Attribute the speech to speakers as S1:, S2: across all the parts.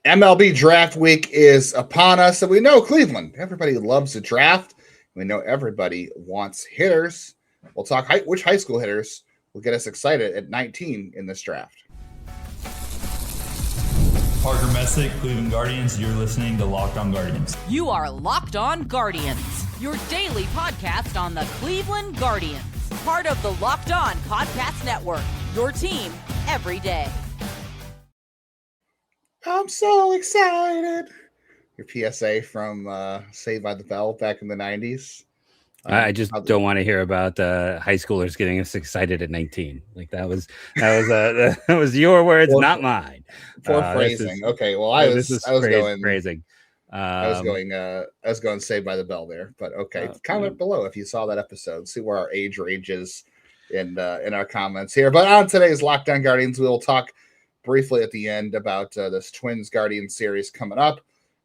S1: MLB Draft Week is upon us, and we know Cleveland. Everybody loves the draft. We know everybody wants hitters. We'll talk which high school hitters will get us excited at 19 in this draft.
S2: Parker Messick, Cleveland Guardians. You're listening to Locked On Guardians.
S3: You are Locked On Guardians, your daily podcast on the Cleveland Guardians. Part of the Locked On Podcast Network, your team every day.
S1: I'm so excited. Your PSA from Saved by the Bell back in the 90s.
S4: I just don't want to hear about high schoolers getting us excited at 19. Like that was your words, not mine.
S1: Poor phrasing. Okay, well, I was going
S4: phrasing.
S1: I was going Saved by the Bell there, but okay. Comment below if you saw that episode. See where our age ranges in our comments here. But on today's Locked On Guardians, we will talk briefly at the end about this Twins Guardians series coming up.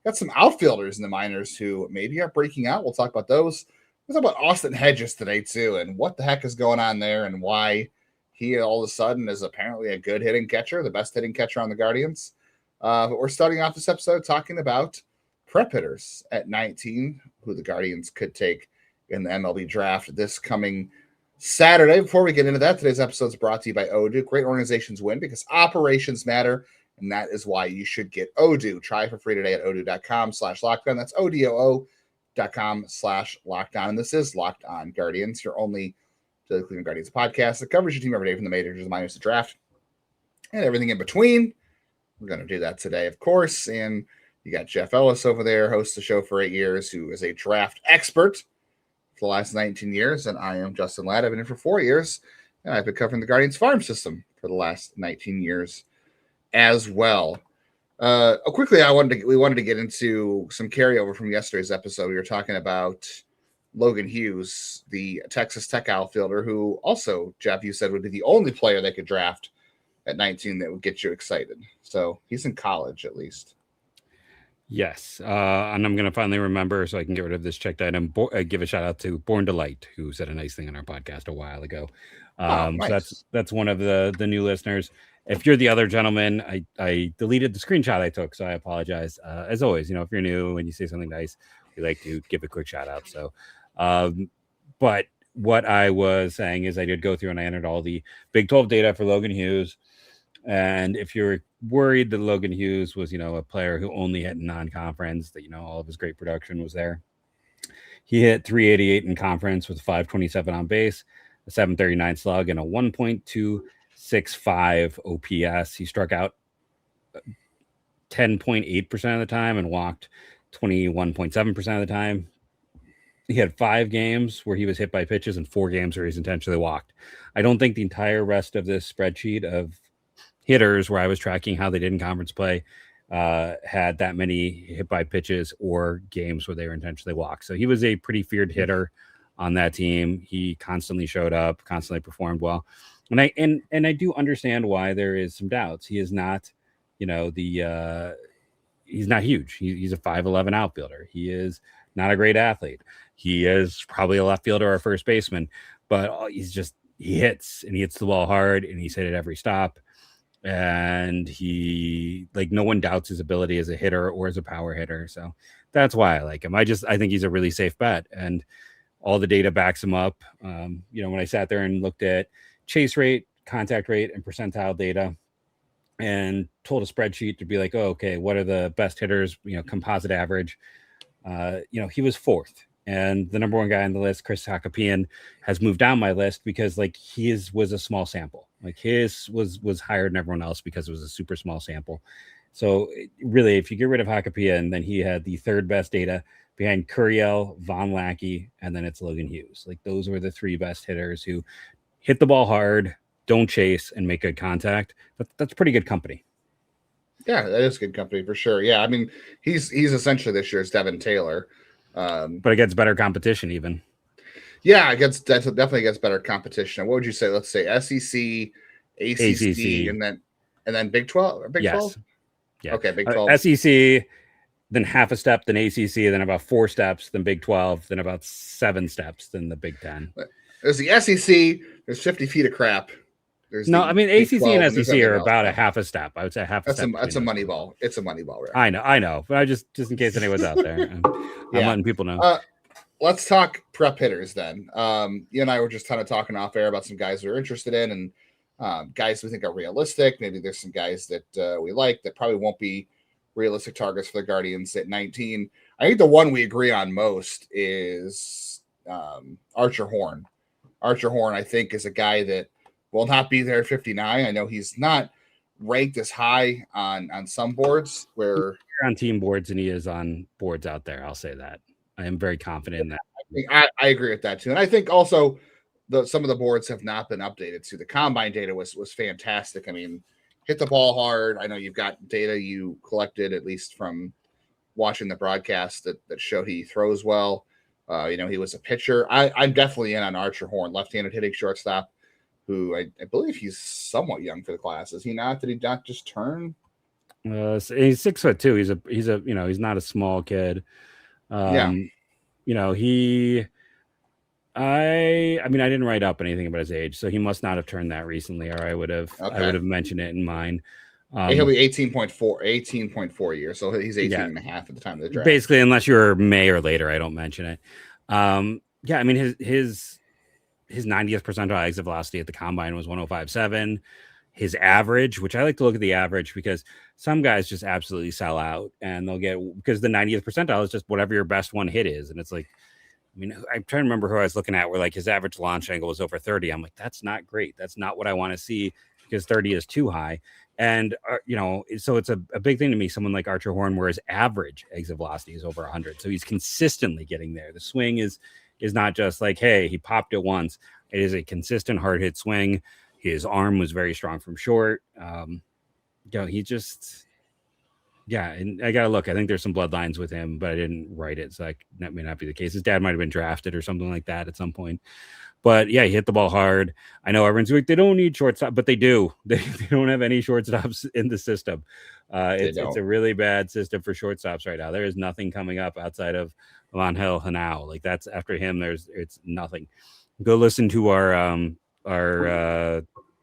S1: Got some outfielders in the minors who maybe are breaking out. We'll talk about those. We'll talk about Austin Hedges today too, and what the heck is going on there, and why he all of a sudden is apparently a good hitting catcher, the best hitting catcher on the Guardians. But we're starting off this episode talking about prep hitters at 19, who the Guardians could take in the MLB draft this coming Saturday. Before we get into that, today's episode is brought to you by Odoo. Great organizations win because operations matter, and that is why you should get Odoo. Try it for free today at odoo.com/lockdown. That's odoo.com/lockdown. And this is Locked On Guardians, your only daily Cleveland Guardians podcast that covers your team every day from the majors to the minors to draft and everything in between. We're going to do that today, of course. And you got Jeff Ellis over there, hosts the show for 8 years, who is a draft expert for the last 19 years. And I am Justin Lada. I've been in for 4 years, and I've been covering the Guardians farm system for the last 19 years as well. Quickly, we wanted to get into some carryover from yesterday's episode. We were talking about Logan Hughes, the Texas Tech outfielder, who also, Jeff, you said would be the only player they could draft at 19 that would get you excited. So he's in college, at least.
S4: Yes, and I'm going to finally remember so I can get rid of this checked item. Give a shout out to Born Delight, who said a nice thing on our podcast a while ago. Nice. So that's one of the new listeners. If you're the other gentleman, I deleted the screenshot I took, so I apologize. As always, if you're new and you say something nice, we like to give a quick shout out. So, but what I was saying is I did go through and I entered all the Big 12 data for Logan Hughes. And if you're worried that Logan Hughes was, a player who only hit non-conference, that, all of his great production was there. He hit 388 in conference with 527 on base, a 739 slug, and a 1.265 OPS. He struck out 10.8% of the time and walked 21.7% of the time. He had 5 games where he was hit by pitches and 4 games where he's intentionally walked. I don't think the entire rest of this spreadsheet of hitters where I was tracking how they did in conference play had that many hit by pitches or games where they were intentionally walked. So he was a pretty feared hitter on that team. He constantly showed up, constantly performed well. And I do understand why there is some doubts. He is not, he's not huge. He's a 5'11" outfielder. He is not a great athlete. He is probably a left fielder or a first baseman, but he hits and he hits the ball hard and he's hit at every stop. And no one doubts his ability as a hitter or as a power hitter. So that's why I like him. I think he's a really safe bet, and all the data backs him up. When I sat there and looked at chase rate, contact rate, and percentile data and told a spreadsheet to be like, oh, okay, what are the best hitters, composite average. He was 4th. And the number 1 guy on the list, Chris Hakopian, has moved down my list because his was a small sample. His was higher than everyone else because it was a super small sample. So really, if you get rid of Hakopian, then he had the 3rd best data behind Curiel, Von Lackey, and then it's Logan Hughes. Those were the 3 best hitters who hit the ball hard, don't chase, and make good contact. That's pretty good company.
S1: Yeah, that is good company for sure. Yeah, I mean, he's essentially this year's Devin Taylor.
S4: But it gets better competition even.
S1: Yeah, definitely gets better competition. What would you say? Let's say SEC, ACC, and then Big 12 or Big 12?
S4: Yeah.
S1: Okay, Big 12.
S4: SEC, then half a step, then ACC, then about 4 steps, then Big 12, then about 7 steps, then the Big 10.
S1: There's the SEC. There's 50 feet of crap.
S4: No, I mean ACC
S1: 12,
S4: and
S1: there's
S4: SEC are
S1: everything
S4: about a
S1: else.
S4: half a step. I would say half a step.
S1: That's a money ball. It's a money ball, right?
S4: I know, but I just in case anyone's out there, I'm letting people know.
S1: Let's talk prep hitters then. You and I were just kind of talking off air about some guys we're interested in, and guys we think are realistic. Maybe there's some guys that we like that probably won't be realistic targets for the Guardians at 19. I think the one we agree on most is Archer Horn. Archer Horn, I think, is a guy that will not be there at 59. I know he's not ranked as high on some boards where
S4: on team boards, and he is on boards out there. I'll say that. I am very confident in that.
S1: I agree with that too. And I think also some of the boards have not been updated too. The combine data was fantastic. I mean, hit the ball hard. I know you've got data you collected, at least from watching the broadcast, that showed he throws well. He was a pitcher. I'm definitely in on Archer Horn, left-handed hitting shortstop, who I believe he's somewhat young for the class. Is he not? Did he not just turn?
S4: He's 6'2". He's not a small kid. I didn't write up anything about his age, so he must not have turned that recently, or I would have mentioned it in mine.
S1: He'll be 18.4 years, so he's 18 and a half at the time of the draft.
S4: Basically, unless you're May or later, I don't mention it. His 90th percentile exit velocity at the combine was 105.7. His average, which I like to look at the average because some guys just absolutely sell out, and they'll get, because the 90th percentile is just whatever your best one hit is. And it's like, I mean, I'm trying to remember who I was looking at where like his average launch angle was over 30. I'm like, that's not great. That's not what I want to see, because 30 is too high. And, so it's a big thing to me, someone like Archer Horn, where his average exit velocity is over 100. So he's consistently getting there. The swing is not just like, hey, he popped it once. It is a consistent hard hit swing. His arm was very strong from short. And I got to look. I think there's some bloodlines with him, but I didn't write it, so that may not be the case. His dad might have been drafted or something like that at some point. But yeah, he hit the ball hard. I know everyone's like, they don't need shortstop, but they do. They don't have any shortstops in the system. It's a really bad system for shortstops right now. There is nothing coming up outside of Angel Hanao. Like, that's after him. It's nothing. Go listen to our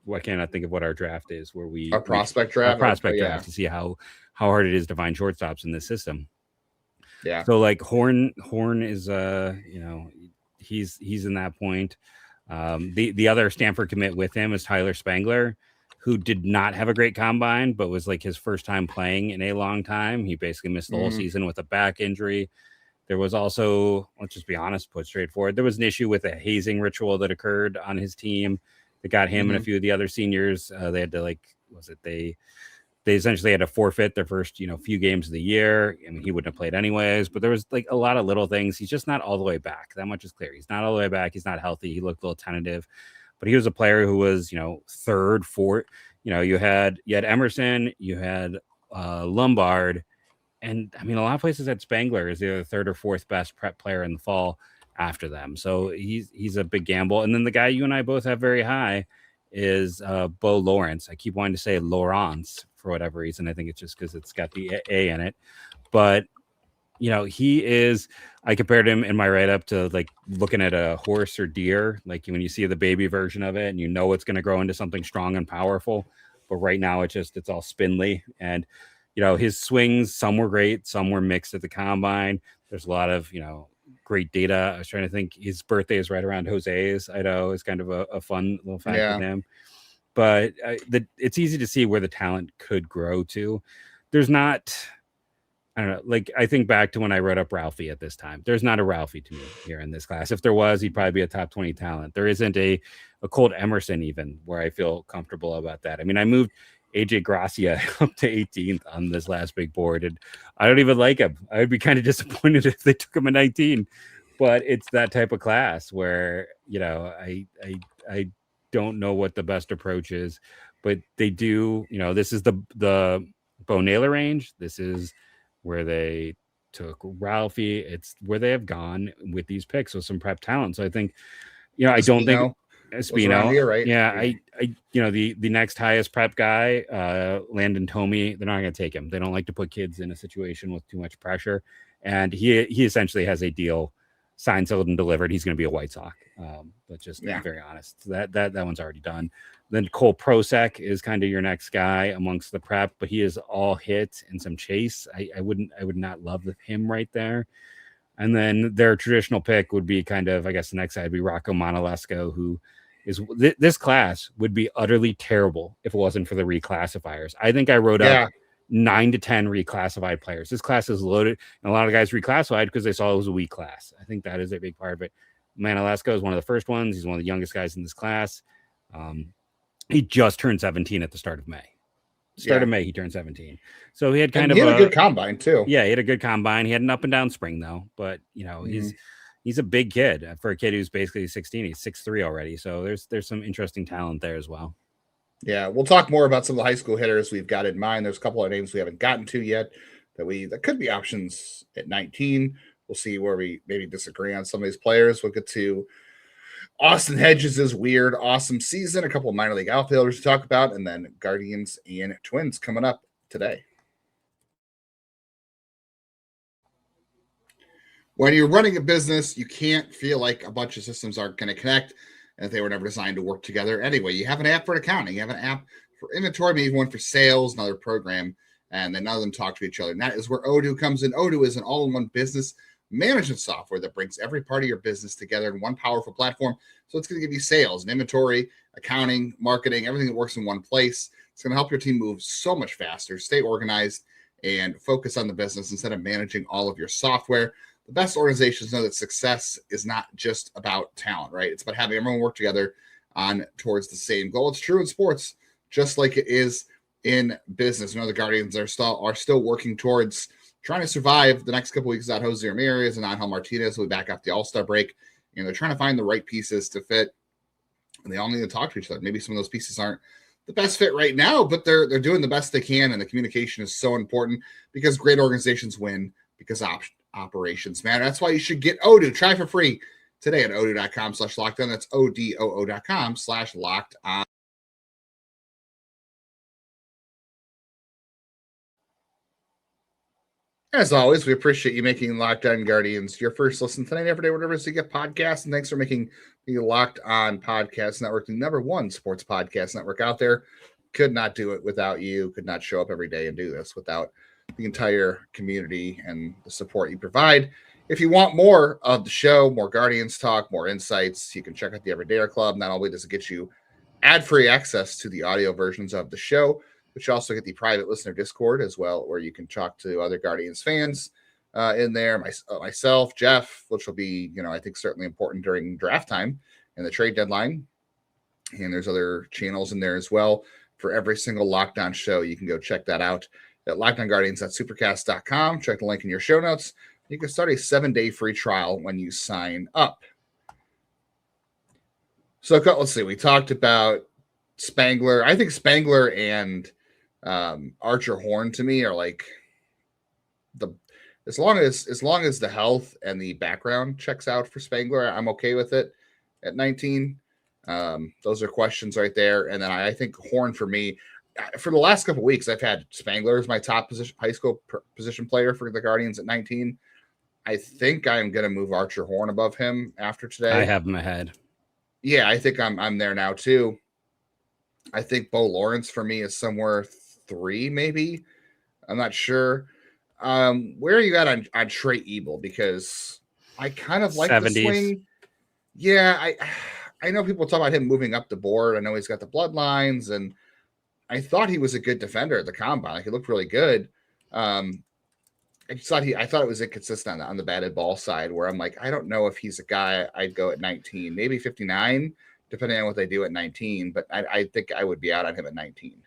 S4: why can't I think of what our draft is, where
S1: our prospect draft
S4: to see how hard it is to find shortstops in this system.
S1: Yeah.
S4: So like Horn is he's in that point. The other Stanford commit with him is Tyler Spangler, who did not have a great combine, but was like his first time playing in a long time. He basically missed the whole season with a back injury. There was also, let's just be honest, put straightforward, there was an issue with a hazing ritual that occurred on his team that got him and a few of the other seniors. They had to they essentially had to forfeit their first, few games of the year. I mean, he wouldn't have played anyways, but there was like a lot of little things. He's just not all the way back. That much is clear. He's not all the way back. He's not healthy. He looked a little tentative, but he was a player who was, third, fourth. You had Emerson, you had Lombard, and I mean, a lot of places had Spangler as the third or fourth best prep player in the fall after them. So he's a big gamble. And then the guy you and I both have very high is Bo Lowrance. I keep wanting to say Lowrance for whatever reason. I think it's just because it's got the A in it. But, he is, I compared him in my write-up to like looking at a horse or deer, like when you see the baby version of it and it's going to grow into something strong and powerful. But right now it's all spindly. And, his swings, some were great, some were mixed at the combine. There's a lot of, great data. I was trying to think, his birthday is right around Jose's. I know it's kind of a fun little fact with him. But it's easy to see where the talent could grow to. There's not, I don't know, like I think back to when I wrote up Ralphie at this time. There's not a Ralphie to me here in this class. If there was, he'd probably be a top 20 talent. There isn't a Colt Emerson even where I feel comfortable about that. I mean, I moved AJ Gracia up to 18th on this last big board, and I don't even like him. I would be kind of disappointed if they took him at 19, but it's that type of class where, I don't know what the best approach is, but they do, this is the Bo Naylor range. This is where they took Ralphie. It's where they have gone with these picks with some prep talent. So I think, I don't think Espino,
S1: here, right?
S4: Yeah, I the next highest prep guy, Landon Tomey, they're not going to take him. They don't like to put kids in a situation with too much pressure, and he essentially has a deal signed, sealed, and delivered. He's going to be a White Sox. But just to be very honest, that one's already done. Then Cole Prosek is kind of your next guy amongst the prep, but he is all hit and some chase. I would not love him right there. And then their traditional pick would be kind of, I guess the next guy would be Rocco Montelesco, who is this class would be utterly terrible if it wasn't for the reclassifiers. I think I wrote up 9 to 10 reclassified players. This class is loaded, and a lot of guys reclassified because they saw it was a weak class. I think that is a big part of it. Montelesco is one of the first ones. He's one of the youngest guys in this class. He just turned 17 at the start of May. Of May, he turned 17. So he had
S1: he had a good combine too.
S4: Yeah, he had a good combine. He had an up and down spring though, but he's a big kid for a kid who's basically 16. He's 6'3" already. So there's some interesting talent there as well.
S1: Yeah, we'll talk more about some of the high school hitters we've got in mind. There's a couple of names we haven't gotten to yet that could be options at 19. We'll see where we maybe disagree on some of these players. We'll get to Austin Hedges' weird, awesome season, a couple of minor league outfielders to talk about, and then Guardians and Twins coming up today. When you're running a business, you can't feel like a bunch of systems aren't going to connect, and if they were never designed to work together anyway. You have an app for accounting, you have an app for inventory, maybe one for sales, another program, and then none of them talk to each other. And that is where Odoo comes in. Odoo is an all-in-one business management software that brings every part of your business together in one powerful platform. So it's going to give you sales and inventory, accounting, marketing, everything that works in one place. It's going to help your team move so much faster, stay organized, and focus on the business instead of managing all of your software. The best organizations know that success is not just about talent, right? It's about having everyone work together on towards the same goal. It's true in sports, just like it is in business. The Guardians are still working towards trying to survive the next couple weeks without Jose Ramirez and Angel Martinez will be back after the All-Star break. And they're trying to find the right pieces to fit. And they all need to talk to each other. Maybe some of those pieces aren't the best fit right now, but they're doing the best they can. And the communication is so important because great organizations win because operations matter. That's why you should get Odoo. Try for free today at odoo.com/lockedon. That's odoo.com/lockedon. As always, we appreciate you making Locked On Guardians your first listen tonight, every day, whatever it is you get podcasts. And thanks for making the Locked On Podcast Network the #1 sports podcast network out there. Could not do it without you. Could not show up every day and do this without the entire community and the support you provide. If you want more of the show, more Guardians talk, more insights, you can check out the Everydayer Club. Not only does it get you ad-free access to the audio versions of the show, but you also get the private listener Discord as well, where you can talk to other Guardians fans in there. Myself, Jeff, which will be, I think certainly important during draft time and the trade deadline. And there's other channels in there as well for every single Locked On show. You can go check that out at lockedonguardians.supercast.com. Check the link in your show notes. You can start a 7-day free trial when you sign up. So let's see. We talked about Spangler. I think Spangler and Archer Horn to me are like as long as the health and the background checks out for Spangler, I'm okay with it at 19. Those are questions right there. And then I think Horn for me, for the last couple of weeks, I've had Spangler as my top high school position player for the Guardians at 19. I think I'm going to move Archer Horn above him after today.
S4: I have him ahead.
S1: Yeah, I think I'm there now too. I think Bo Lowrance for me is somewhere 3, maybe. I'm not sure. Where are you at on Trey Ebel? Because I kind of like 70s. The swing. Yeah, I know people talk about him moving up the board. I know he's got the bloodlines, and I thought he was a good defender at the combine. Like, he looked really good. I thought it was inconsistent on the batted ball side, where I'm like, I don't know if he's a guy I'd go at 19, maybe 59, depending on what they do at 19. But I think I would be out on him at 19.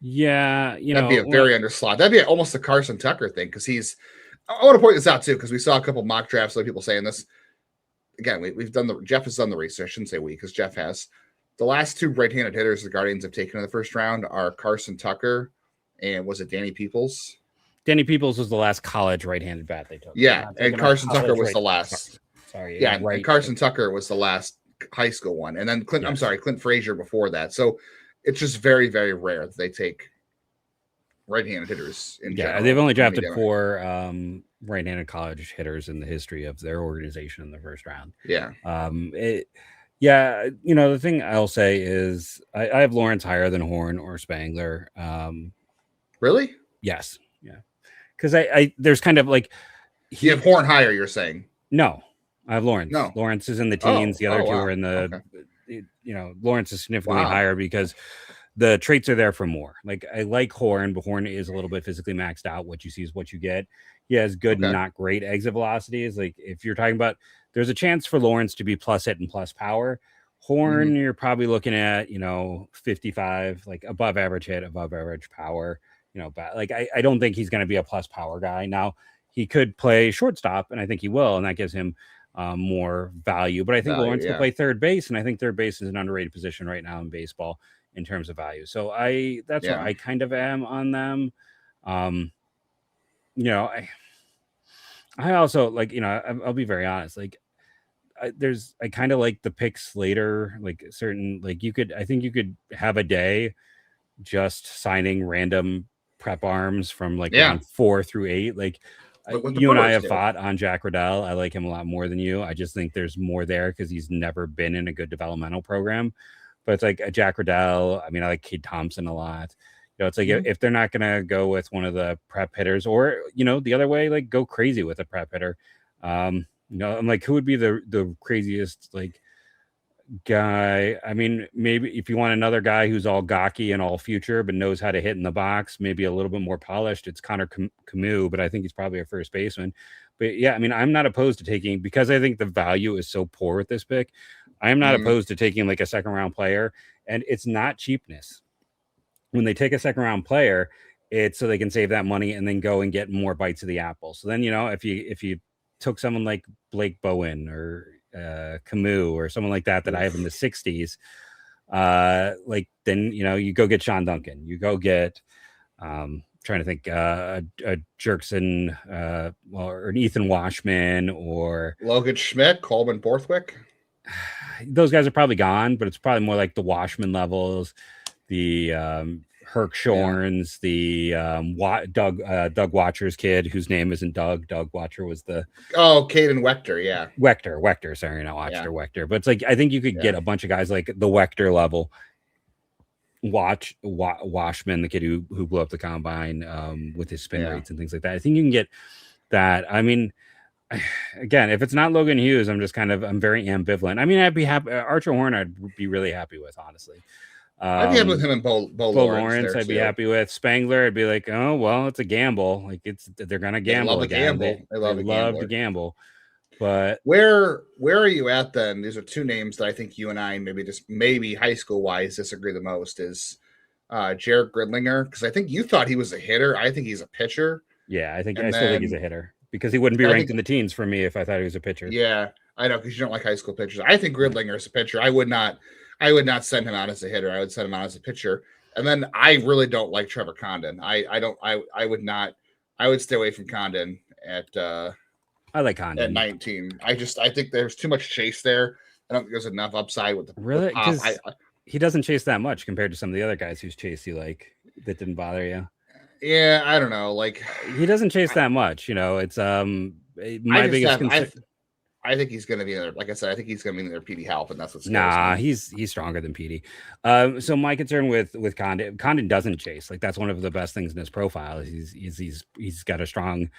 S4: Yeah,
S1: that'd be a very underslot. That'd be almost a Carson Tucker thing, because I want to point this out too, because we saw a couple mock drafts, like people saying this. Again, Jeff has done the research. I shouldn't say we, because Jeff has. The last 2 right-handed hitters the Guardians have taken in the first round are Carson Tucker and was it Danny Peoples?
S4: Danny Peoples was the last college right-handed bat they took.
S1: Yeah, and Carson Tucker was the last.
S4: Sorry.
S1: Yeah, and Carson Tucker was the last high school one. And then Clint Frazier before that. So it's just very, very rare that they take right-handed hitters in general.
S4: They've only drafted 4 right-handed college hitters in the history of their organization in the first round.
S1: Yeah.
S4: Yeah, the thing I'll say is I have Lowrance higher than Horn or Spangler.
S1: Really?
S4: Yes, yeah, because I there's kind of like
S1: You have Horn higher, you're saying?
S4: No, I have Lowrance.
S1: No.
S4: Lowrance is in the teens. The other two
S1: wow.
S4: are in the,
S1: Okay.
S4: Lowrance is significantly
S1: Wow.
S4: higher because the traits are there for more. Like I like Horn, but Horn is a little bit physically maxed out. What you see is what you get. He has good,
S1: Okay.
S4: not great exit velocities. Like if you're talking about, there's a chance for Lowrance to be plus hit and plus power. Horn, you're probably looking at 55, like above average hit, above average power. Like I don't think he's going to be a plus power guy. Now he could play shortstop, and I think he will, and that gives him more value. But I think Lowrance could play third base, and I think third base is an underrated position right now in baseball in terms of value. So that's where I kind of am on them. I also like, I'll be very honest. Like I kind of like the picks later, like certain, like I think you could have a day just signing random prep arms from like round 4 through 8. Like you and I have fought on Jack Riddell. I like him a lot more than you. I just think there's more there because he's never been in a good developmental program. But it's like a Jack Riddell. I mean, I like Cade Thompson a lot. It's like if they're not gonna go with one of the prep hitters, or the other way, like go crazy with a prep hitter. I'm like, who would be the craziest like guy? I mean, maybe if you want another guy who's all gawky and all future but knows how to hit in the box, maybe a little bit more polished, it's Connor Comeau, but I think he's probably a first baseman. But yeah, I mean, I'm not opposed to taking, because I think the value is so poor with this pick, I am not opposed to taking like a second round player, and it's not cheapness. When they take a second round player, it's so they can save that money and then go and get more bites of the apple. So then, if you took someone like Blake Bowen or Comeau or someone like that I have in the 60s, like then you go get Sean Duncan, you go get trying to think a Jerkson or an Ethan Washman or
S1: Logan Schmidt, Coleman Borthwick.
S4: Those guys are probably gone, but it's probably more like the Washman levels, the Herc Shorns, the Doug Watcher's kid, whose name isn't Doug. Doug Watcher was the
S1: Caden Wechter,
S4: Wechter. Sorry, not Watcher, Wechter. But it's like I think you could get a bunch of guys like the Wechter level. Washman, the kid who blew up the combine with his spin rates and things like that. I think you can get that. I mean, again, if it's not Logan Hughes, I'm very ambivalent. I mean, I'd be happy. Archer Horn, I'd be really happy with, honestly.
S1: I'd be happy with him and Bo Lawrence.
S4: I'd be happy with Spangler. I'd be like, oh well, it's a gamble. Like they're gonna gamble. They love to gamble. But
S1: where are you at then? These are two names that I think you and I maybe high school wise disagree the most. Is Jared Gridlinger, because I think you thought he was a hitter. I think he's a pitcher.
S4: Yeah, I still think he's a hitter, because he wouldn't be ranked in the teens for me if I thought he was a pitcher.
S1: Yeah, I know, because you don't like high school pitchers. I think Gridlinger is a pitcher. I would not send him out as a hitter. I would send him out as a pitcher. And then I really don't like Trevor Condon. I would stay away from Condon at
S4: I like Condon
S1: at 19. I think there's too much chase there. I don't think there's enough upside with the
S4: really, because he doesn't chase that much compared to some of the other guys whose chase you like that didn't bother you.
S1: Yeah, I don't know. Like
S4: he doesn't chase that much. It's my biggest concern.
S1: I think he's going to be in there. Like I said, I think he's going to be in there PD help, and that's what's
S4: he's stronger than PD. So my concern with Condon doesn't chase. Like that's one of the best things in his profile. He's got a strong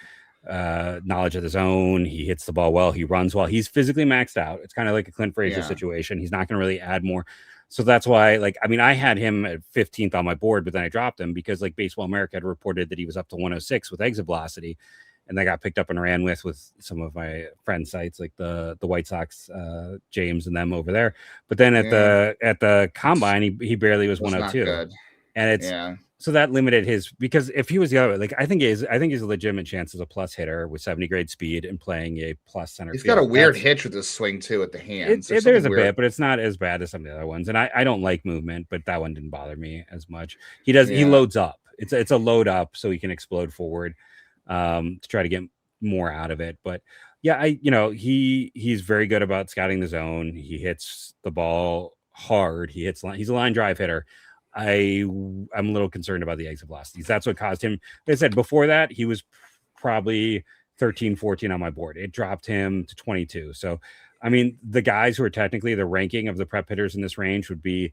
S4: knowledge of the zone. He hits the ball well. He runs well. He's physically maxed out. It's kind of like a Clint Frazier situation. He's not going to really add more. So that's why, like, I mean, I had him at 15th on my board, but then I dropped him because like Baseball America had reported that he was up to 106 with exit velocity. And they got picked up and ran with some of my friend sites, like the White Sox, James and them over there. But then at the combine, he barely was 102, and it's so that limited his, because if he was the other, like I think he's a legitimate chance as a plus hitter with 70 grade speed and playing a plus center.
S1: He's got a weird hitch with his swing too at the hands.
S4: There's a bit, but it's not as bad as some of the other ones. And I don't like movement, but that one didn't bother me as much. He loads up. It's a load up so he can explode forward. To try to get more out of it. But yeah, he's very good about scouting the zone. He hits the ball hard. He's a line drive hitter. I'm a little concerned about the exit velocities. That's what caused him. Like I said, before that, he was probably 13, 14 on my board. It dropped him to 22. So I mean, the guys who are technically the ranking of the prep hitters in this range would be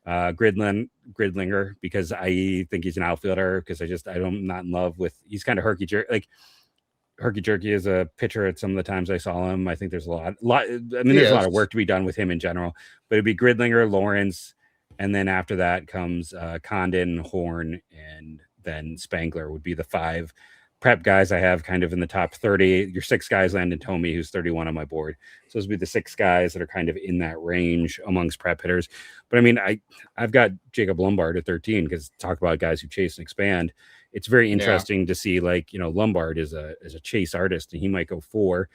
S4: Gridlinger, because I think he's an outfielder, because I'm not in love with, he's kind of herky jerky as a pitcher at some of the times I saw him. I think there's a lot there's a lot of work to be done with him in general, but it'd be Gridlinger, Lowrance, and then after that comes Condon, Horn, and then Spangler would be the 5 prep guys I have kind of in the top 30. Your 6 guys, Landon Tomey, who's 31 on my board. So those would be the 6 guys that are kind of in that range amongst prep hitters. But I mean, I've got Jacob Lombard at 13, because talk about guys who chase and expand. It's very interesting to see, like, Lombard is a chase artist, and he might go 4.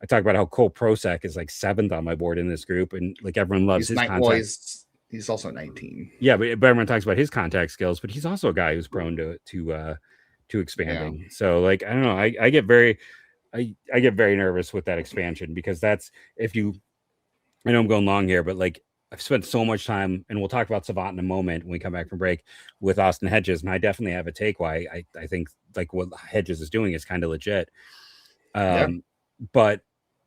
S4: I talk about how Cole Prosek is like 7th on my board in this group, and like everyone loves his contact.
S1: Well, he's also 19.
S4: Yeah, but everyone talks about his contact skills, but he's also a guy who's prone to expanding. Yeah. So like, I don't know, I get very nervous with that expansion, because that's, I know I'm going long here, but like, I've spent so much time, and we'll talk about Savant in a moment when we come back from break, with Austin Hedges, and I definitely have a take why I think like what Hedges is doing is kind of legit. But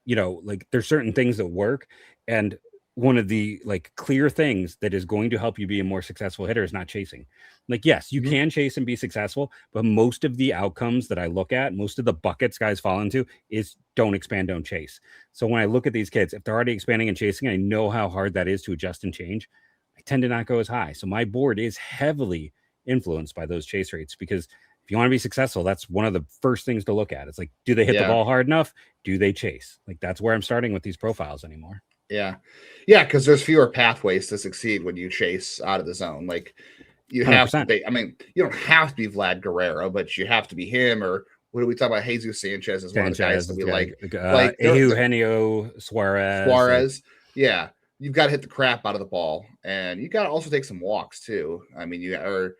S4: like, there's certain things that work, and one of the like clear things that is going to help you be a more successful hitter is not chasing. Like, yes, you can chase and be successful, but most of the outcomes that I look at, most of the buckets guys fall into, is don't expand, don't chase. So when I look at these kids, if they're already expanding and chasing, I know how hard that is to adjust and change. I tend to not go as high. So my board is heavily influenced by those chase rates, because if you want to be successful, that's one of the first things to look at. It's like, do they hit the ball hard enough? Do they chase? Like, that's where I'm starting with these profiles anymore.
S1: Yeah, because there's fewer pathways to succeed when you chase out of the zone. Like, you have 100%. To be, I mean, you don't have to be Vlad Guerrero, but you have to be him. Or what do we talk about? Jesus Sanchez is one of the guys that we like
S4: Eugenio Suarez.
S1: Yeah, you've got to hit the crap out of the ball, and you got to also take some walks too. I mean, if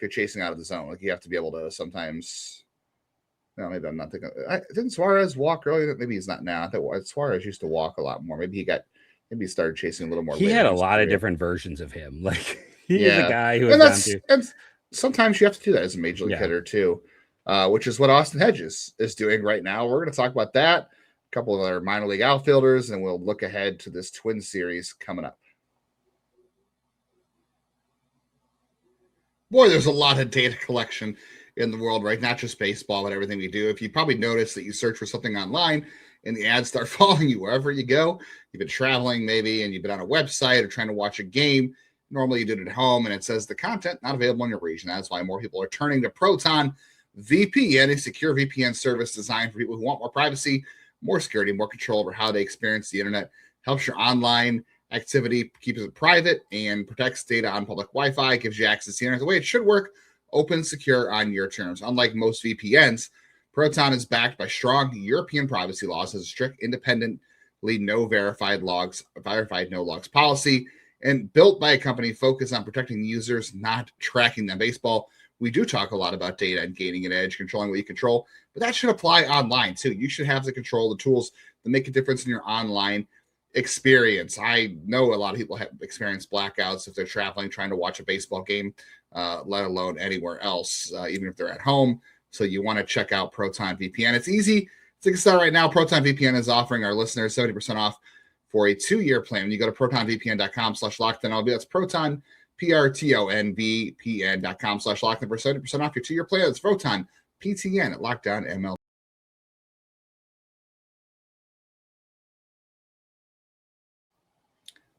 S1: you're chasing out of the zone, like, you have to be able to sometimes. No, maybe I'm not thinking. Didn't Suarez walk earlier? Maybe he's not now. I thought Suarez used to walk a lot more. Maybe he started chasing a little more.
S4: He had a lot of different versions of him. Like, he's a guy who and
S1: sometimes you have to do that as a major league hitter too, which is what Austin Hedges is doing right now. We're going to talk about that, a couple of other minor league outfielders, and we'll look ahead to this Twin Series coming up. Boy, there's a lot of data collection in the world, right? Not just baseball, but everything we do. If you probably noticed that you search for something online and the ads start following you wherever you go, you've been traveling maybe, and you've been on a website or trying to watch a game. Normally you do it at home, and it says the content not available in your region. That's why more people are turning to Proton VPN, a secure VPN service designed for people who want more privacy, more security, more control over how they experience the internet. Helps your online activity, keeps it private, and protects data on public Wi-Fi, gives you access to the internet the way it should work, open, secure, on your terms. Unlike most VPNs, Proton is backed by strong European privacy laws, has a strict, independently no verified no logs policy, and built by a company focused on protecting users, not tracking them. Baseball, we do talk a lot about data and gaining an edge, controlling what you control, but that should apply online too. You should have the control, the tools that make a difference in your online experience. I know a lot of people have experienced blackouts if they're traveling, trying to watch a baseball game, let alone anywhere else, even if they're at home. So you want to check out Proton VPN. It's easy to get started right now. Proton VPN is offering our listeners 70% off for a 2-year plan. When you go to protonvpn.com/lockdown, that's Proton, PRTONVPN.com/lockdown for 70% off your 2-year plan. It's Proton PTN at Lockdown MLB.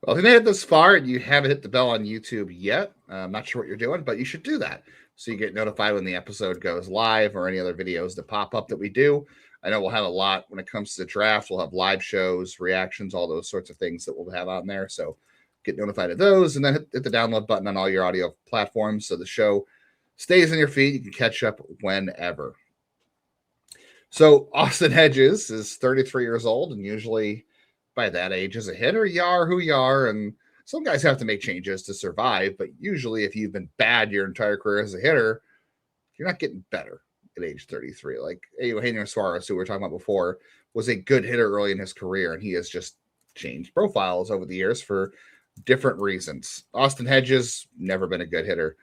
S1: Well, if you made it this far and you haven't hit the bell on YouTube yet, I'm not sure what you're doing, but you should do that so you get notified when the episode goes live or any other videos that pop up that we do. I know we'll have a lot when it comes to the draft. We'll have live shows, reactions, all those sorts of things that we'll have on there. So get notified of those, and then hit the download button on all your audio platforms so the show stays in your feed. You can catch up whenever. So Austin Hedges is 33 years old, and usually by that age as a hitter, you are who you are, and some guys have to make changes to survive, but usually if you've been bad your entire career as a hitter, you're not getting better at age 33. Like Eugenio Suarez, who we were talking about before, was a good hitter early in his career, and he has just changed profiles over the years for different reasons. Austin Hedges, never been a good hitter.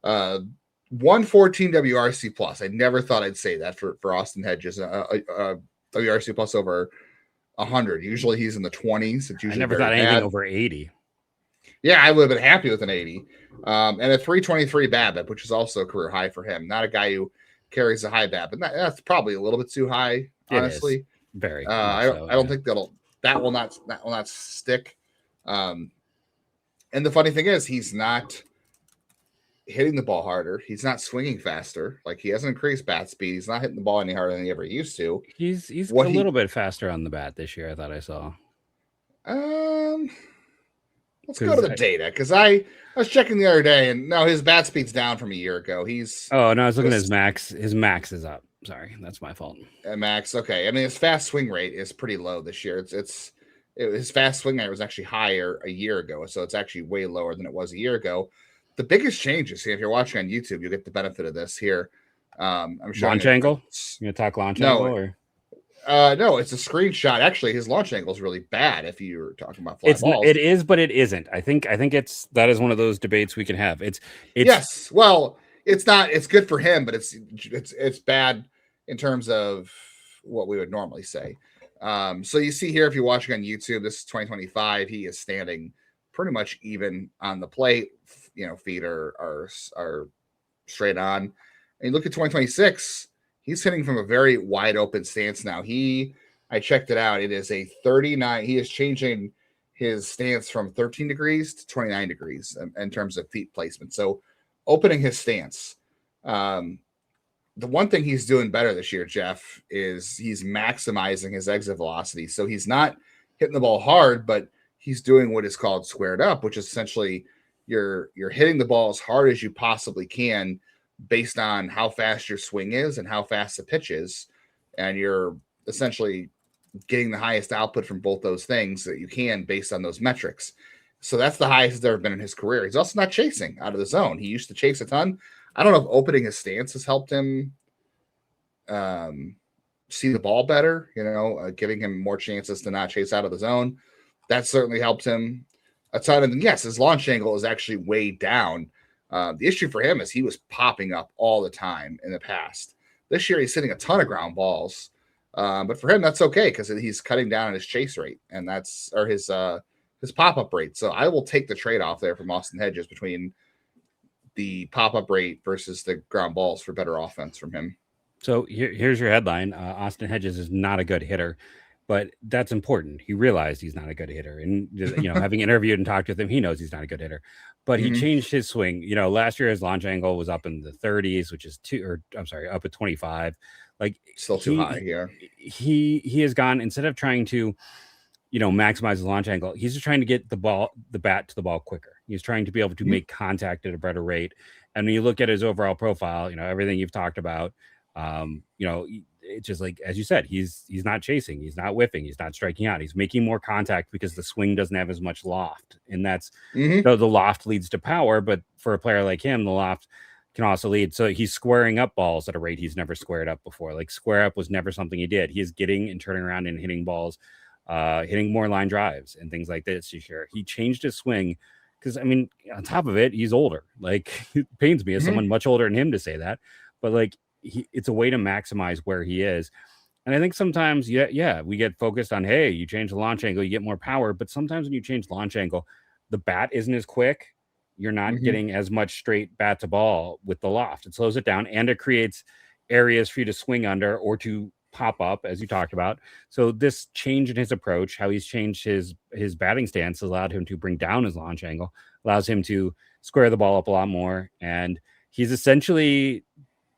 S1: 114 WRC plus. I never thought I'd say that for Austin Hedges. WRC plus over 100. Usually he's in the 20s. It's
S4: I
S1: usually
S4: never
S1: very
S4: thought anything
S1: bad.
S4: over 80.
S1: Yeah, I would have been happy with an 80. And a 323 BABIP, which is also a career high for him. Not a guy who carries a high BABIP. That's probably a little bit too high, honestly.
S4: It is. Very.
S1: I don't think that will not stick. And the funny thing is, he's not hitting the ball harder. He's not swinging faster. Like, he hasn't increased bat speed. He's not hitting the ball any harder than he ever used to.
S4: He's a little bit faster on the bat this year, I thought I saw.
S1: Let's go to the data, because I was checking the other day, and no, his bat speed's down from a year ago.
S4: I was looking at his max. His max is up. Sorry, that's my fault.
S1: Max, okay. I mean, his fast swing rate is pretty low this year. His fast swing rate was actually higher a year ago, so it's actually way lower than it was a year ago. The biggest changes, if you're watching on YouTube, you'll get the benefit of this here. I'm showing
S4: launch angle. You gonna talk launch angle or?
S1: No, it's a screenshot. Actually, his launch angle is really bad. If you're talking about fly balls,
S4: it is, but it isn't. I think that is one of those debates we can have. It's
S1: yes. Well, it's not. It's good for him, but it's bad in terms of what we would normally say. So you see here, if you're watching on YouTube, this is 2025. He is standing pretty much even on the plate. Feet are straight on. And you look at 2026. He's hitting from a very wide open stance now. I checked it out. It is a 39. He is changing his stance from 13 degrees to 29 degrees in terms of feet placement. So opening his stance. The one thing he's doing better this year, Jeff, is he's maximizing his exit velocity. So he's not hitting the ball hard, but he's doing what is called squared up, which is essentially you're hitting the ball as hard as you possibly can based on how fast your swing is and how fast the pitch is. And you're essentially getting the highest output from both those things that you can based on those metrics. So that's the highest he's ever been in his career. He's also not chasing out of the zone. He used to chase a ton. I don't know if opening his stance has helped him see the ball better, giving him more chances to not chase out of the zone. That certainly helped him a ton. And yes, his launch angle is actually way down. The issue for him is he was popping up all the time in the past. This year, he's hitting a ton of ground balls. But for him, that's okay because he's cutting down on his chase rate and his pop-up rate. So I will take the trade-off there from Austin Hedges between the pop-up rate versus the ground balls for better offense from him.
S4: So here's your headline. Austin Hedges is not a good hitter, but that's important. He realized he's not a good hitter. And, having interviewed and talked with him, he knows he's not a good hitter. But he changed his swing. Last year his launch angle was up in the 30s, which is up at 25. Like,
S1: still too high. Yeah.
S4: He has gone, instead of trying to, maximize his launch angle, he's just trying to get the bat to the ball quicker. He's trying to be able to make contact at a better rate. And when you look at his overall profile, everything you've talked about, it's just like, as you said, he's not chasing, he's not whiffing, he's not striking out, he's making more contact because the swing doesn't have as much loft, and that's the loft leads to power. But for a player like him, the loft can also lead. So he's squaring up balls at a rate he's never squared up before. Like, square up was never something he did. He is getting and turning around and hitting balls, hitting more line drives and things like this this year. He changed his swing because, on top of it, he's older. Like, it pains me as someone much older than him to say that, but like, it's a way to maximize where he is. And I think sometimes, we get focused on, hey, you change the launch angle, you get more power. But sometimes when you change launch angle, the bat isn't as quick. You're not getting as much straight bat to ball with the loft. It slows it down, and it creates areas for you to swing under or to pop up, as you talked about. So this change in his approach, how he's changed his batting stance, allowed him to bring down his launch angle, allows him to square the ball up a lot more. And he's essentially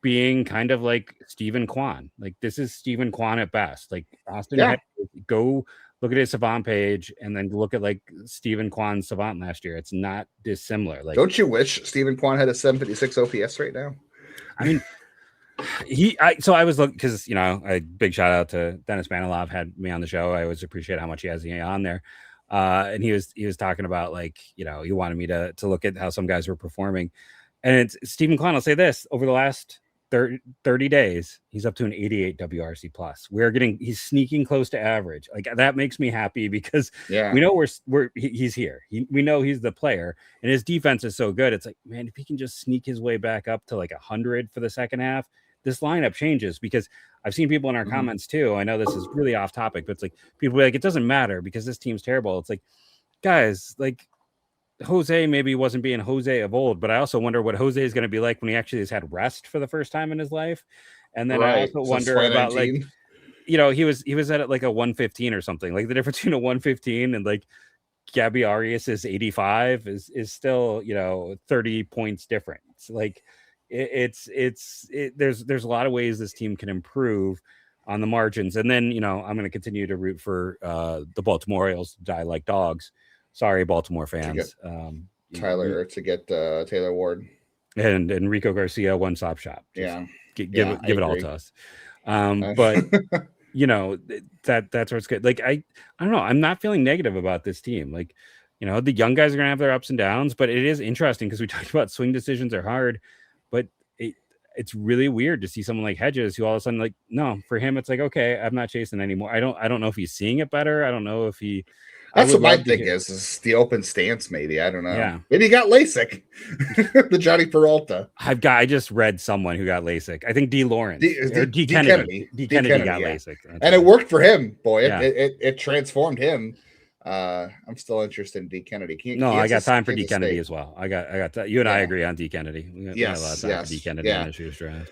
S4: being kind of like Stephen Kwan. Like, this is Stephen Kwan at best. Like, Austin, go look at his Savant page and then look at like Stephen Kwan's Savant last year. It's not dissimilar. Like,
S1: don't you wish Stephen Kwan had a 756 OPS right now?
S4: I was looking, because a big shout out to Dennis Manilov, had me on the show. I always appreciate how much he has me on there. And he was talking about, like, he wanted me to look at how some guys were performing. And it's Stephen Kwan. I'll say this: over the last 30 days, he's up to an 88 WRC plus. He's sneaking close to average. Like, that makes me happy because we know he's here. We know he's the player, and his defense is so good. It's like, man, if he can just sneak his way back up to like 100 for the second half, this lineup changes, because I've seen people in our comments too. I know this is really off topic, but it's like people be like, it doesn't matter because this team's terrible. It's like, guys, like Jose maybe wasn't being Jose of old, but I also wonder what Jose is going to be like when he actually has had rest for the first time in his life. And then I also wonder about like, he was at like a 115 or something. Like the difference between a 115 and like Gabby Arias is 85 is still 30 points difference. Like there's a lot of ways this team can improve on the margins. And then I'm going to continue to root for the Baltimore Orioles to die like dogs. Sorry, Baltimore fans.
S1: To get Taylor Ward
S4: and Enrico Garcia, one-stop shop. Just give it all to us. But that's where it's good. Like I don't know. I'm not feeling negative about this team. Like the young guys are gonna have their ups and downs, but it is interesting because we talked about swing decisions are hard, but it's really weird to see someone like Hedges who all of a sudden, like, no, for him it's like, okay, I'm not chasing anymore. I don't know if he's seeing it better. I don't know if he.
S1: That's what my thing is the open stance. Maybe I don't know.
S4: Yeah,
S1: maybe he got LASIK. The Johnny Peralta.
S4: I just read someone who got LASIK. I think Lowrance D. Kennedy got LASIK,
S1: and it worked for him. Boy, it transformed him. I'm still interested in D. Kennedy.
S4: I got time for D. Kennedy as well. I got you and I agree on D. Kennedy. We got a lot of time for D. Kennedy in this year's draft.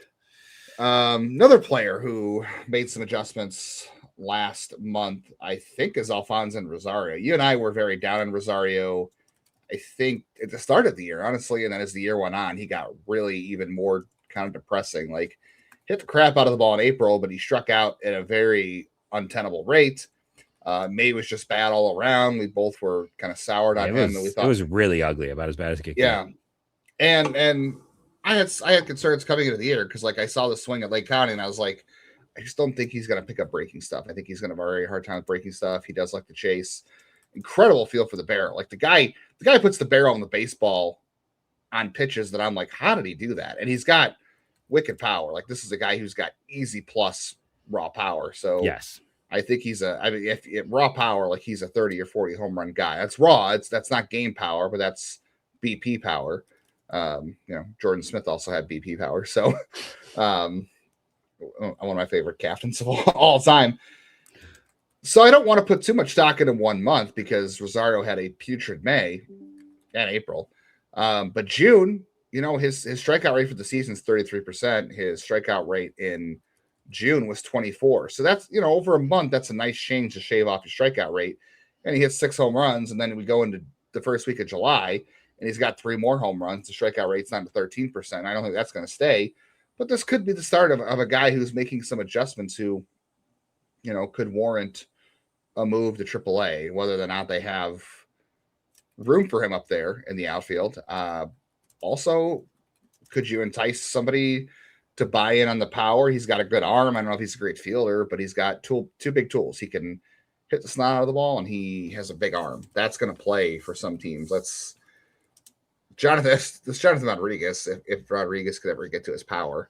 S1: Another player who made some adjustments last month, I think, is Alfonsin Rosario. You and I were very down on Rosario, I think, at the start of the year, honestly, and then as the year went on, he got really even more kind of depressing. Like, hit the crap out of the ball in April, but he struck out at a very untenable rate. May was just bad all around. We both were kind of soured on him, and we thought
S4: it was really ugly, about as bad as it could get.
S1: Yeah, and I had concerns coming into the year because, like, I saw the swing at Lake County, and I was like, I just don't think he's going to pick up breaking stuff. I think he's going to have a very hard time with breaking stuff. He does like to chase. Incredible feel for the barrel. Like the guy puts the barrel on the baseball on pitches that I'm like, how did he do that? And he's got wicked power. Like this is a guy who's got easy plus raw power. So
S4: yes,
S1: I think if raw power, like he's a 30 or 40 home run guy. That's raw. That's not game power, but that's BP power. Jordan Smith also had BP power. So, one of my favorite captains of all time. So I don't want to put too much stock into 1 month because Rosario had a putrid May and April. But June, his strikeout rate for the season is 33%. His strikeout rate in June was 24. So that's, over a month, that's a nice change to shave off his strikeout rate. And he hits 6 home runs. And then we go into the first week of July and he's got 3 more home runs. The strikeout rate's down to 13%. I don't think that's going to stay. But this could be the start of a guy who's making some adjustments who, could warrant a move to AAA, whether or not they have room for him up there in the outfield. Also, could you entice somebody to buy in on the power? He's got a good arm. I don't know if he's a great fielder, but he's got two big tools. He can hit the snot out of the ball, and he has a big arm. That's going to play for some teams. Jonathan Rodriguez, if Rodriguez could ever get to his power.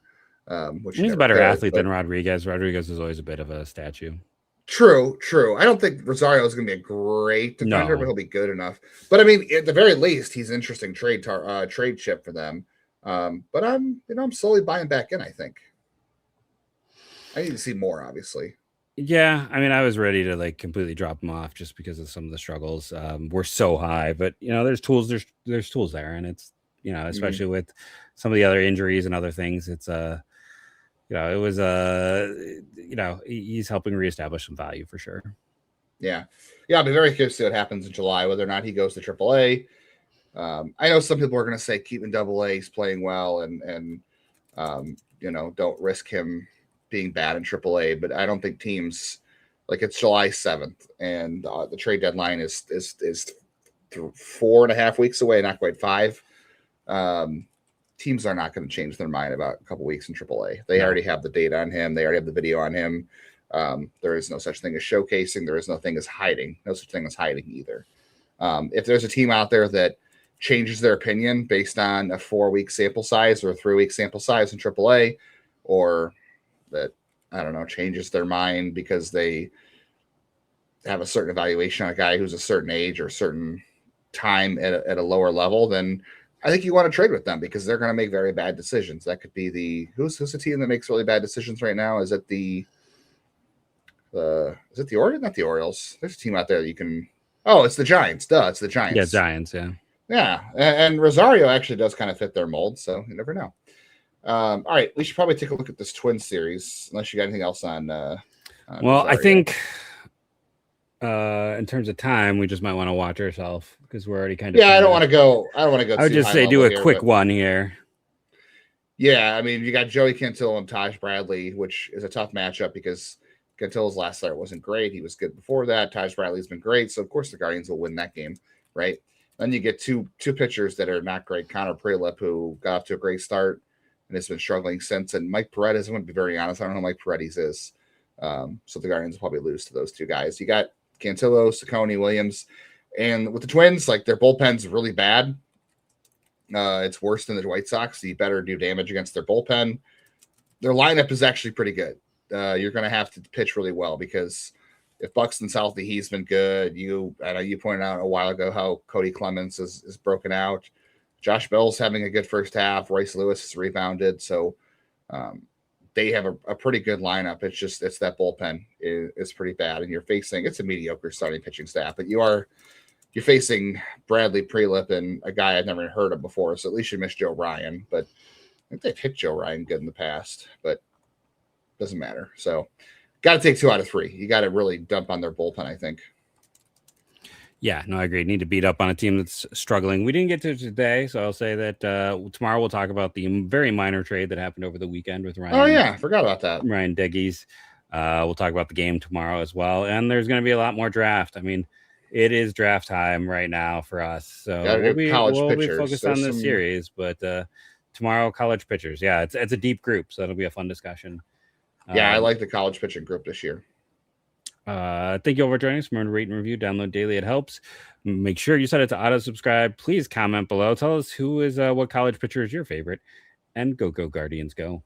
S1: Which
S4: he's a better athlete than Rodriguez. Rodriguez is always a bit of a statue.
S1: True. I don't think Rosario is going to be a great defender, but he'll be good enough. But I mean, at the very least, he's an interesting trade chip for them. But I'm slowly buying back in. I think I need to see more, obviously.
S4: Yeah, I mean, I was ready to completely drop him off just because of some of the struggles. We're so high, but there's tools. There's tools there, and it's especially with some of the other injuries and other things. It's it was he's helping reestablish some value for sure.
S1: Yeah, I'll be very curious to see what happens in July, whether or not he goes to AAA. I know some people are going to say keep in AA. He's playing well, and don't risk him being bad in AAA, but I don't think teams it's July 7th and the trade deadline is 4.5 weeks away, not quite 5. Teams are not going to change their mind about a couple weeks in AAA. They already have the data on him. They already have the video on him. There is no such thing as showcasing. There is no thing as hiding. No such thing as hiding either. If there's a team out there that changes their opinion based on a 4-week sample size or a 3-week sample size in AAA, or that, I don't know, changes their mind because they have a certain evaluation on a guy who's a certain age or a certain time at a lower level, then I think you want to trade with them because they're going to make very bad decisions. That could be who's the team that makes really bad decisions right now? Is it the Orioles? Not the Orioles. There's a team out there that you can. Oh, it's the Giants. Duh, it's the Giants.
S4: Yeah, Giants. Yeah.
S1: Yeah, and Rosario actually does kind of fit their mold, so you never know. All right, we should probably take a look at this twin series, unless you got anything else on.
S4: Well,
S1: Rosario.
S4: I think in terms of time, we just might want to watch ourselves because we're already kind of.
S1: Yeah, I don't want to go. I
S4: would just say do a quick one here.
S1: Yeah, I mean, you got Joey Cantillo and Taj Bradley, which is a tough matchup because Cantillo's last start wasn't great. He was good before that. Taj Bradley's been great, so of course the Guardians will win that game, right? Then you get two pitchers that are not great. Connor Prelip, who got off to a great start and has been struggling since, and Mike Paredes. I'm going to be very honest. I don't know who Mike Paredes is. So the Guardians will probably lose to those two guys. You got Cantillo, Ciccone, Williams, and with the Twins, like their bullpen's really bad. It's worse than the White Sox. So you better do damage against their bullpen. Their lineup is actually pretty good. You're going to have to pitch really well because if Buxton's healthy, he's been good. I know you pointed out a while ago how Cody Clemens is broken out. Josh Bell's having a good first half. Royce Lewis has rebounded. So they have a pretty good lineup. It's that bullpen is pretty bad. And it's a mediocre starting pitching staff, but you're facing Bradley Prelip and a guy I've never heard of before. So at least you miss Joe Ryan, but I think they've hit Joe Ryan good in the past, but doesn't matter. So got to take 2 out of 3. You got to really dump on their bullpen, I think.
S4: Yeah, no, I agree. Need to beat up on a team that's struggling. We didn't get to it today, so I'll say that tomorrow we'll talk about the very minor trade that happened over the weekend with Ryan.
S1: Oh, yeah, forgot about that.
S4: Ryan Deggies. We'll talk about the game tomorrow as well, and there's going to be a lot more draft. I mean, it is draft time right now for us, so we'll be focused on this series, but tomorrow, college pitchers. Yeah, it's a deep group, so it'll be a fun discussion.
S1: Yeah, I like the college pitching group this year.
S4: Thank you all for joining us. Remember to rate and review, download daily. It helps. Make sure you set it to auto subscribe. Please comment below. Tell us what college pitcher is your favorite, and go Guardians go.